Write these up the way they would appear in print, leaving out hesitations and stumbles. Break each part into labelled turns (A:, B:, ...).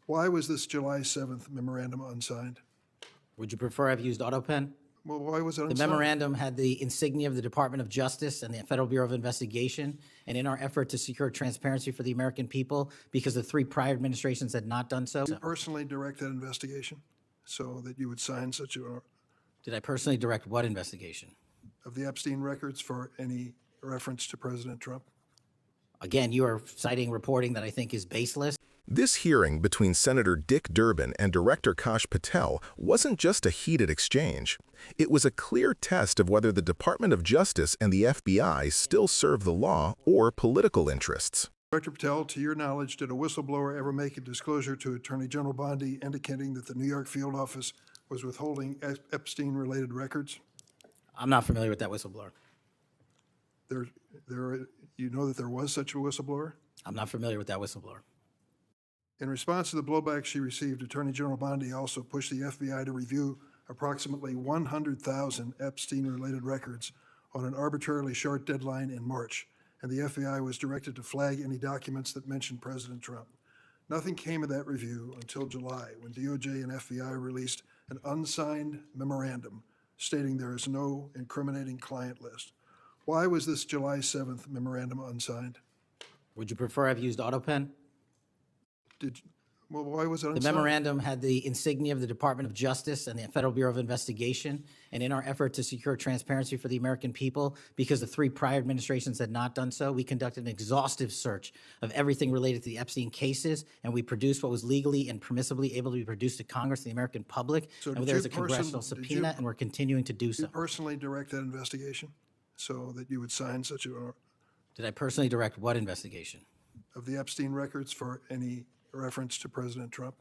A: Why was this July 7th memorandum unsigned?
B: Would you prefer I've used AutoPen?
A: Well, why was it
B: The
A: unsigned?
B: memorandum had the insignia of the Department of Justice and the Federal Bureau of Investigation. And in our effort to secure transparency for the American people, because the three prior administrations had not done so.
A: Did you personally direct that investigation so that you would sign such a,
B: Did I personally direct what investigation?
A: of the Epstein records for any reference to President Trump?
B: Again, you are citing reporting that I think is baseless.
C: This hearing between Senator Dick Durbin and Director Kash Patel wasn't just a heated exchange. It was a clear test of whether the Department of Justice and the FBI still serve the law or political interests.
A: Director Patel, to your knowledge, did a whistleblower ever make a disclosure to Attorney General Bondi indicating that the New York field office was withholding Epstein-related records?
B: I'm not familiar with that whistleblower.
A: You know that there was such a whistleblower?
B: I'm not familiar with that whistleblower.
A: In response to the blowback she received, Attorney General Bondi also pushed the FBI to review approximately 100,000 Epstein-related records on an arbitrarily short deadline in March, and the FBI was directed to flag any documents that mentioned President Trump. Nothing came of that review until July, when DOJ and FBI released an unsigned memorandum stating there is no incriminating client list. Why was this July 7th memorandum unsigned?
B: Would you prefer I've used AutoPen?
A: Well, why was it unsigned?
B: The memorandum had the insignia of the Department of Justice and the Federal Bureau of Investigation. And in our effort to secure transparency for the American people, because the three prior administrations had not done so, we conducted an exhaustive search of everything related to the Epstein cases, and we produced what was legally and permissibly able to be produced to Congress and the American public.
A: So
B: and there's a congressional subpoena, and we're continuing to do
A: Did
B: so.
A: you personally direct that investigation so that you would sign such a,
B: Did I personally direct what investigation?
A: of the Epstein records for any reference to President Trump?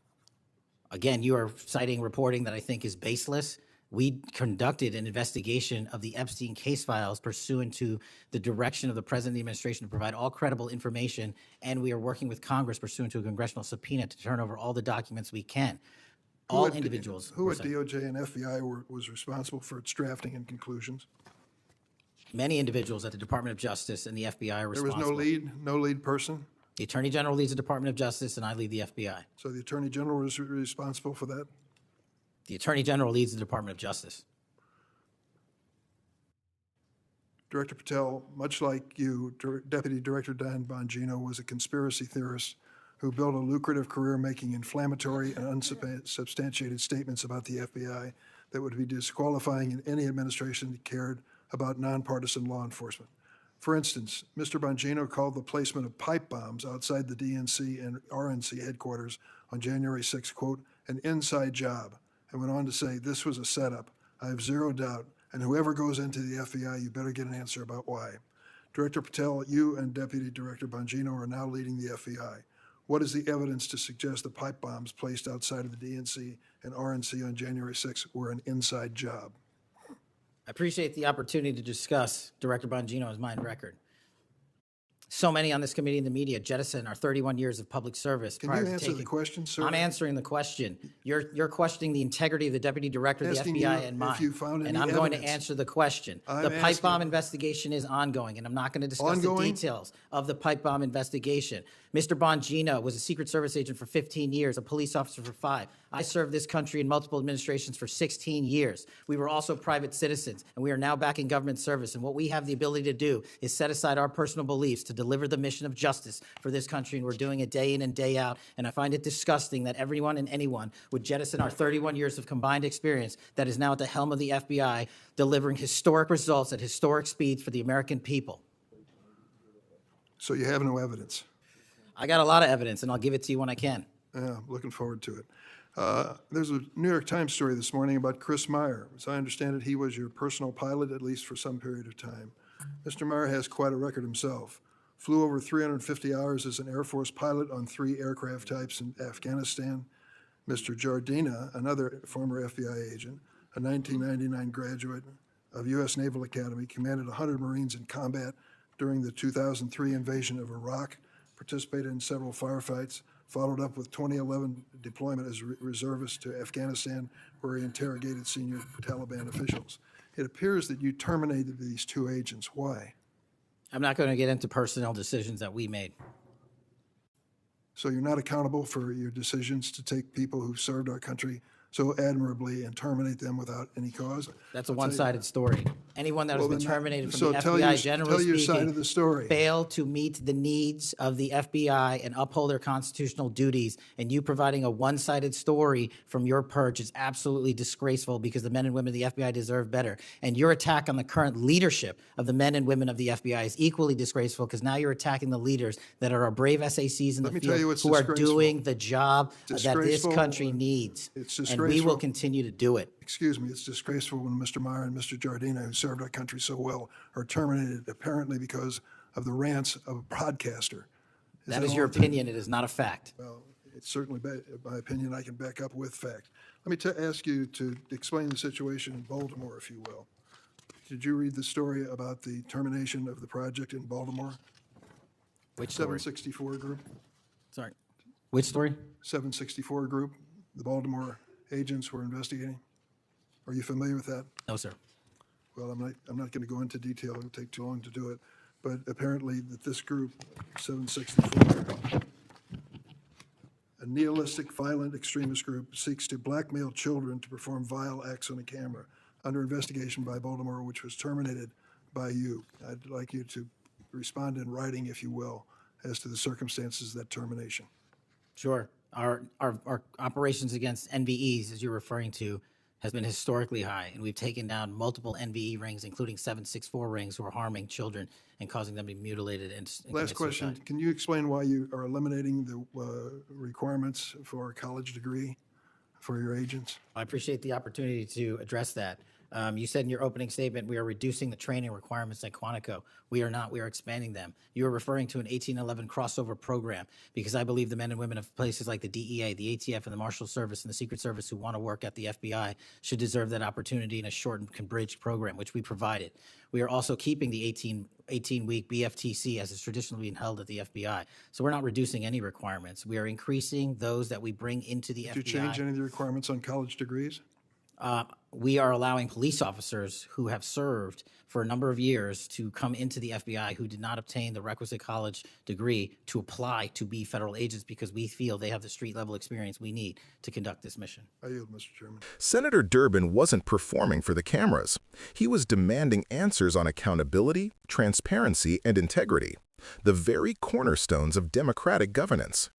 B: Again, you are citing reporting that I think is baseless. We conducted an investigation of the Epstein case files pursuant to the direction of the President of the administration to provide all credible information, and we are working with Congress pursuant to a congressional subpoena to turn over all the documents we can. All individuals.
A: Who at DOJ and FBI was responsible for its drafting and conclusions?
B: Many individuals at the Department of Justice and the FBI are
A: There was
B: responsible.
A: no lead person?
B: The Attorney General leads the Department of Justice, and I lead the FBI.
A: So the Attorney General was responsible for that?
B: The Attorney General leads the Department of Justice.
A: Director Patel, much like you, Deputy Director Dan Bongino was a conspiracy theorist who built a lucrative career making inflammatory and unsubstantiated statements about the FBI that would be disqualifying in any administration that cared about nonpartisan law enforcement. For instance, Mr. Bongino called the placement of pipe bombs outside the DNC and RNC headquarters on January 6, quote, an inside job, and went on to say this was a setup. I have zero doubt, and whoever goes into the FBI, you better get an answer about why. Director Patel, you and Deputy Director Bongino are now leading the FBI. What is the evidence to suggest the pipe bombs placed outside of the DNC and RNC on January 6 were an inside job?
B: I appreciate the opportunity to discuss Director Bongino's mind record. So many on this committee and the media jettison our 31 years of public service.
A: Can you answer the question, sir?
B: I'm answering the question. You're questioning the integrity of the Deputy Director of the FBI and mine. And I'm going to answer the question. The pipe bomb investigation is ongoing, and I'm not going to discuss the details of the pipe bomb investigation. Mr. Bongino was a Secret Service agent for 15 years, a police officer for 5. I served this country in multiple administrations for 16 years. We were also private citizens, and we are now back in government service. And what we have the ability to do is set aside our personal beliefs to deliver the mission of justice for this country, and we're doing it day in and day out. And I find it disgusting that everyone and anyone would jettison our 31 years of combined experience that is now at the helm of the FBI, delivering historic results at historic speeds for the American people.
A: So you have no evidence?
B: I got a lot of evidence, and I'll give it to you when I can.
A: Yeah, looking forward to it. There's a New York Times story this morning about Chris Meyer. As I understand it, he was your personal pilot, at least for some period of time. Mr. Meyer has quite a record himself. Flew over 350 hours as an Air Force pilot on 3 aircraft types in Afghanistan. Mr. Jardina, another former FBI agent, a 1999 graduate of U.S. Naval Academy, commanded 100 Marines in combat during the 2003 invasion of Iraq, participated in several firefights, followed up with 2011 deployment as reservist to Afghanistan, where he interrogated senior Taliban officials. It appears that you terminated these 2 agents. Why?
B: I'm not going to get into personnel decisions that we made.
A: So you're not accountable for your decisions to take people who've served our country so admirably and terminate them without any cause?
B: That's a one-sided story. Anyone that has been terminated from the
A: tell
B: FBI, generally
A: your side
B: speaking,
A: of the story.
B: failed to meet the needs of the FBI and uphold their constitutional duties. And you providing a one-sided story from your perch is absolutely disgraceful, because the men and women of the FBI deserve better. And your attack on the current leadership of the men and women of the FBI is equally disgraceful, because now you're attacking the leaders that are our brave SACs in the field who are doing the job that this country needs.
A: It's disgraceful.
B: And we will continue to do it.
A: Excuse me, it's disgraceful when Mr. Meyer and Mr. Giardina, who served our country so well, are terminated apparently because of the rants of a broadcaster.
B: That is your opinion. It is not a fact.
A: Well, it's certainly my opinion. I can back up with fact. Let me ask you to explain the situation in Baltimore, if you will. Did you read the story about the termination of the project in Baltimore?
B: Which story?
A: 764 Group.
B: Sorry. Which story?
A: 764 Group. The Baltimore agents were investigating. Are you familiar with that?
B: No, sir.
A: Well, I'm not going to go into detail. It would take too long to do it. But apparently that this group, 764, a nihilistic, violent extremist group, seeks to blackmail children to perform vile acts on a camera, under investigation by Baltimore, which was terminated by you. I'd like you to respond in writing, if you will, as to the circumstances of that termination.
B: Sure. Our operations against NVEs, as you're referring to, has been historically high, and we've taken down multiple NVE rings, including 764 rings, who are harming children and causing them to be mutilated. And
A: last question, can you explain why you are eliminating the requirements for a college degree for your agents?
B: I appreciate the opportunity to address that. You said in your opening statement, we are reducing the training requirements at Quantico. We are not. We are expanding them. You are referring to an 1811 crossover program, because I believe the men and women of places like the DEA, the ATF, and the Marshal Service and the Secret Service who want to work at the FBI should deserve that opportunity in a shortened, bridged program, which we provided. We are also keeping the 18-week BFTC as is traditionally been held at the FBI. So we're not reducing any requirements. We are increasing those that we bring into the FBI.
A: Did you change any of the requirements on college degrees?
B: We are allowing police officers who have served for a number of years to come into the FBI who did not obtain the requisite college degree to apply to be federal agents, because we feel they have the street-level experience we need to conduct this mission.
A: I yield, Mr. Chairman.
C: Senator Durbin wasn't performing for the cameras. He was demanding answers on accountability, transparency, and integrity, the very cornerstones of democratic governance.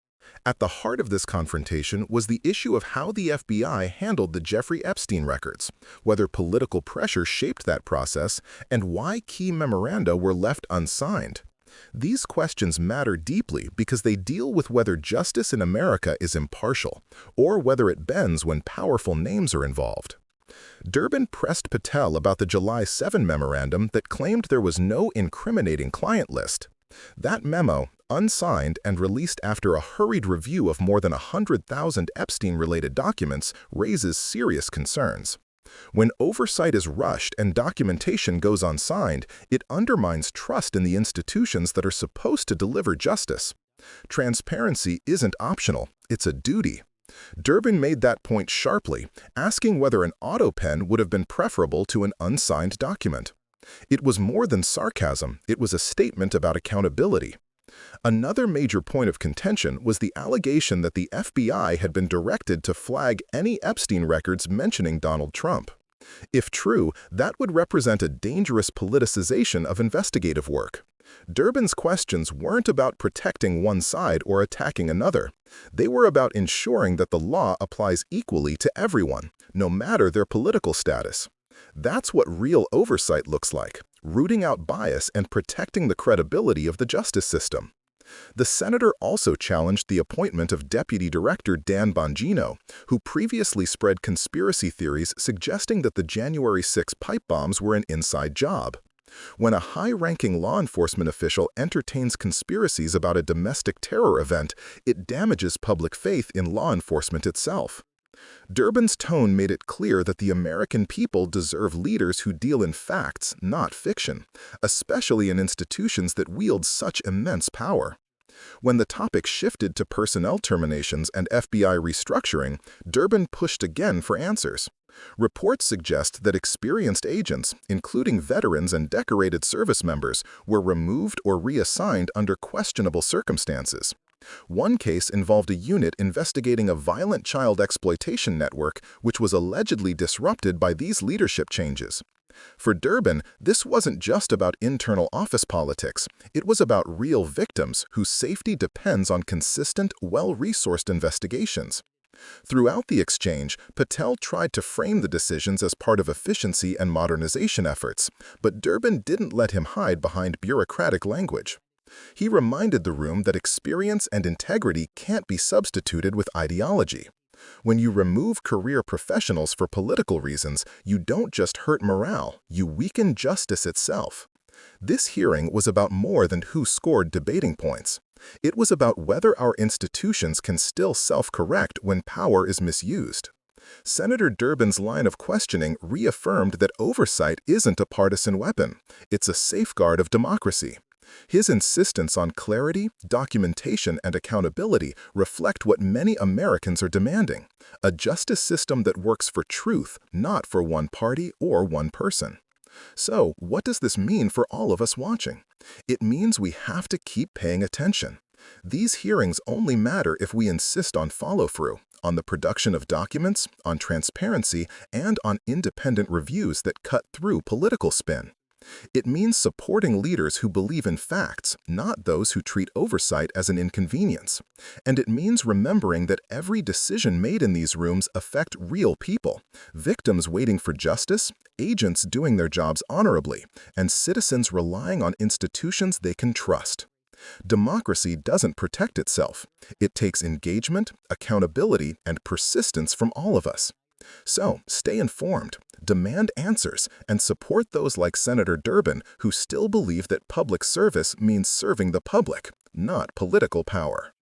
C: At the heart of this confrontation was the issue of how the FBI handled the Jeffrey Epstein records, whether political pressure shaped that process, and why key memoranda were left unsigned. These questions matter deeply because they deal with whether justice in America is impartial, or whether it bends when powerful names are involved. Durbin pressed Patel about the July 7 memorandum that claimed there was no incriminating client list. That memo, unsigned and released after a hurried review of more than 100,000 Epstein-related documents, raises serious concerns. When oversight is rushed and documentation goes unsigned, it undermines trust in the institutions that are supposed to deliver justice. Transparency isn't optional, it's a duty. Durbin made that point sharply, asking whether an auto pen would have been preferable to an unsigned document. It was more than sarcasm, it was a statement about accountability. Another major point of contention was the allegation that the FBI had been directed to flag any Epstein records mentioning Donald Trump. If true, that would represent a dangerous politicization of investigative work. Durbin's questions weren't about protecting one side or attacking another. They were about ensuring that the law applies equally to everyone, no matter their political status. That's what real oversight looks like, rooting out bias and protecting the credibility of the justice system. The senator also challenged the appointment of Deputy Director Dan Bongino, who previously spread conspiracy theories suggesting that the January 6 pipe bombs were an inside job. When a high-ranking law enforcement official entertains conspiracies about a domestic terror event, it damages public faith in law enforcement itself. Durbin's tone made it clear that the American people deserve leaders who deal in facts, not fiction, especially in institutions that wield such immense power. When the topic shifted to personnel terminations and FBI restructuring, Durbin pushed again for answers. Reports suggest that experienced agents, including veterans and decorated service members, were removed or reassigned under questionable circumstances. One case involved a unit investigating a violent child exploitation network which was allegedly disrupted by these leadership changes. For Durbin, this wasn't just about internal office politics. It was about real victims whose safety depends on consistent, well-resourced investigations. Throughout the exchange, Patel tried to frame the decisions as part of efficiency and modernization efforts, but Durbin didn't let him hide behind bureaucratic language. He reminded the room that experience and integrity can't be substituted with ideology. When you remove career professionals for political reasons, you don't just hurt morale, you weaken justice itself. This hearing was about more than who scored debating points. It was about whether our institutions can still self-correct when power is misused. Senator Durbin's line of questioning reaffirmed that oversight isn't a partisan weapon. It's a safeguard of democracy. His insistence on clarity, documentation, and accountability reflect what many Americans are demanding: a justice system that works for truth, not for one party or one person. So, what does this mean for all of us watching? It means we have to keep paying attention. These hearings only matter if we insist on follow-through, on the production of documents, on transparency, and on independent reviews that cut through political spin. It means supporting leaders who believe in facts, not those who treat oversight as an inconvenience. And it means remembering that every decision made in these rooms affects real people, victims waiting for justice, agents doing their jobs honorably, and citizens relying on institutions they can trust. Democracy doesn't protect itself. It takes engagement, accountability, and persistence from all of us. So, stay informed, demand answers, and support those like Senator Durbin who still believe that public service means serving the public, not political power.